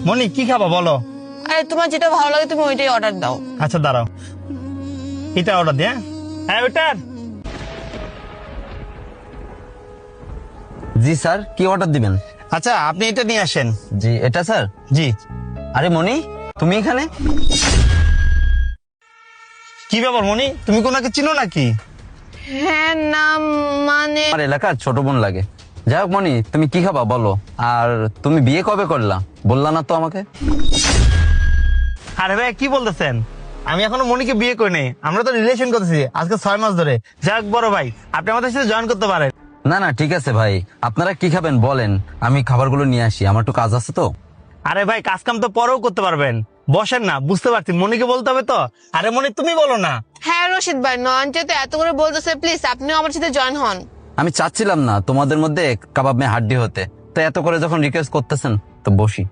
মনি কি খাবা বলো? আরে তোমার যেটা ভালো লাগে তুমি ওইটাই অর্ডার দাও। আচ্ছা দাঁড়াও, এটা অর্ডার দিয়ে। হ্যাঁ ওইটার। জি স্যার, কি অর্ডার দিবেন? আচ্ছা আপনি এটা নিয়ে আসেন। জি এটা স্যার। জি। আরে মনি, তুমি এখানে? কি ব্যাপার মনি, তুমি কোনাকে চিনো নাকি? হ্যাঁ না মানে আমার এলাকার ছোট বোন লাগে। যাই হোক মনি, তুমি কি খাবা বলো? আর তুমি বিয়ে কবে করলা বললা না তো আমাকে? আরে ভাই কি বলতেছেন, আমি এখনো মনিকে বিয়ে করি নাই, আমরা তো রিলেশন করতেছি আজকে 6 মাস ধরে। যাক বড় ভাই, আপনি আমাদের সাথে জয়েন করতে পারেন। না না ঠিক আছে ভাই, আপনারা কি খাবেন বলেন, আমি খাবারগুলো নিয়ে আসি, আমার একটু কাজ আছে তো। আরে ভাই কাজ কাম তো পরেও করতে পারবেন, বসেন না, বুঝতে পারছি মনিকে বলতে হবে তো। আরে মনি তুমি বলো না। হ্যাঁ রশিদ ভাই, নয়ন যেহেতু এত করে বলতেছে প্লিজ আপনিও আমার সাথে জয়েন হন। আমি চাচ্ছিলাম না তোমাদের মধ্যে কাবাব মে হাড্ডি হতে, তো এত করে যখন রিকোয়েস্ট করতেছেন তো বসি।